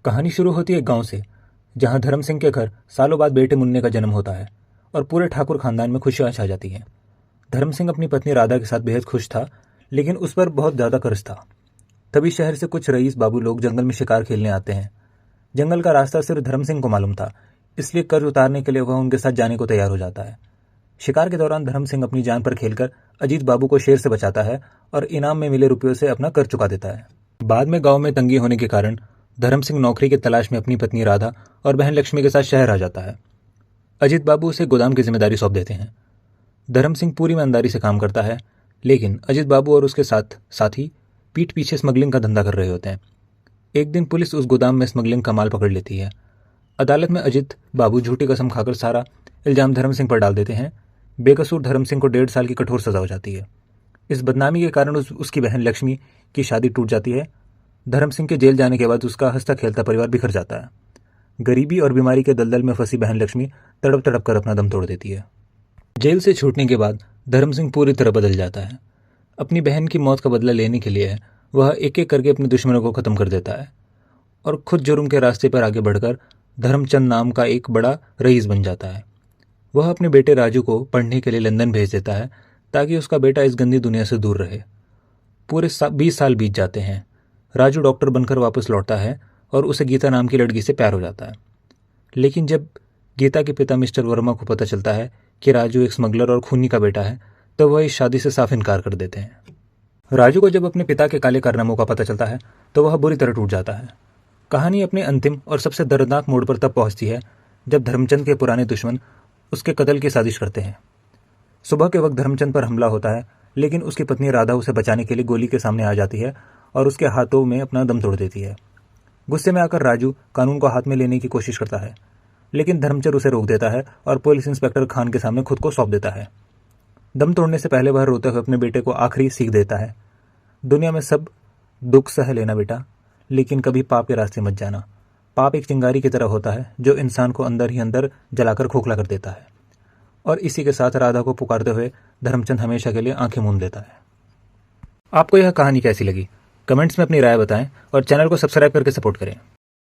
कहानी शुरू होती है गांव से, जहां धर्म सिंह के घर सालों बाद बेटे मुन्ने का जन्म होता है और पूरे ठाकुर खानदान में खुशियां छा जाती हैं। धर्म सिंह अपनी पत्नी राधा के साथ बेहद खुश था, लेकिन उस पर बहुत ज्यादा कर्ज था। तभी शहर से कुछ रईस बाबू लोग जंगल में शिकार खेलने आते हैं। जंगल का रास्ता सिर्फ धर्म सिंह को मालूम था, इसलिए कर्ज उतारने के लिए वह उनके साथ जाने को तैयार हो जाता है। शिकार के दौरान धर्म सिंह अपनी जान पर खेलकर अजीत बाबू को शेर से बचाता है और इनाम में मिले रुपयों से अपना कर्ज चुका देता है। बाद में गांव में तंगी होने के कारण धर्म सिंह नौकरी की तलाश में अपनी पत्नी राधा और बहन लक्ष्मी के साथ शहर आ जाता है। अजीत बाबू उसे गोदाम की जिम्मेदारी सौंप देते हैं। धर्म सिंह पूरी ईमानदारी से काम करता है, लेकिन अजीत बाबू और उसके साथी पीठ पीछे स्मगलिंग का धंधा कर रहे होते हैं। एक दिन पुलिस उस गोदाम में स्मगलिंग का माल पकड़ लेती है। अदालत में अजीत बाबू झूठी कसम खाकर सारा इल्जाम धर्म सिंह पर डाल देते हैं। बेकसूर धर्म सिंह को 1.5 साल की कठोर सजा हो जाती है। इस बदनामी के कारण उसकी बहन लक्ष्मी की शादी टूट जाती है। धर्म सिंह के जेल जाने के बाद उसका हंसता खेलता परिवार बिखर जाता है। गरीबी और बीमारी के दलदल में फंसी बहन लक्ष्मी तड़प तड़प कर अपना दम तोड़ देती है। जेल से छूटने के बाद धर्म सिंह पूरी तरह बदल जाता है। अपनी बहन की मौत का बदला लेने के लिए वह एक एक करके अपने दुश्मनों को खत्म कर देता है और खुद जुर्म के रास्ते पर आगे बढ़कर धर्मचंद नाम का एक बड़ा रईस बन जाता है। वह अपने बेटे राजू को पढ़ने के लिए लंदन भेज देता है, ताकि उसका बेटा इस गंदी दुनिया से दूर रहे। पूरे 20 साल बीत जाते हैं। राजू डॉक्टर बनकर वापस लौटता है और उसे गीता नाम की लड़की से प्यार हो जाता है। लेकिन जब गीता के पिता मिस्टर वर्मा को पता चलता है कि राजू एक स्मगलर और खूनी का बेटा है, तो वह इस शादी से साफ इनकार कर देते हैं। राजू को जब अपने पिता के काले कारनामों का पता चलता है, तो वह बुरी तरह टूट जाता है। कहानी अपने अंतिम और सबसे दर्दनाक मोड़ पर तब पहुंचती है जब धर्मचंद के पुराने दुश्मन उसके कत्ल की साजिश करते हैं। सुबह के वक्त धर्मचंद पर हमला होता है, लेकिन उसकी पत्नी राधा उसे बचाने के लिए गोली के सामने आ जाती है और उसके हाथों में अपना दम तोड़ देती है। गुस्से में आकर राजू कानून को हाथ में लेने की कोशिश करता है, लेकिन धर्मचंद उसे रोक देता है और पुलिस इंस्पेक्टर खान के सामने खुद को सौंप देता है। दम तोड़ने से पहले वह रोते हुए अपने बेटे को आखिरी सीख देता है, दुनिया में सब दुख सह लेना बेटा, लेकिन कभी पाप के रास्ते मत जाना। पाप एक चिंगारी की तरह होता है जो इंसान को अंदर ही अंदर जलाकर खोखला कर देता है। और इसी के साथ राधा को पुकारते हुए धर्मचंद हमेशा के लिए आंखें मूंद देता है। आपको यह कहानी कैसी लगी? कमेंट्स में अपनी राय बताएं और चैनल को सब्सक्राइब करके सपोर्ट करें।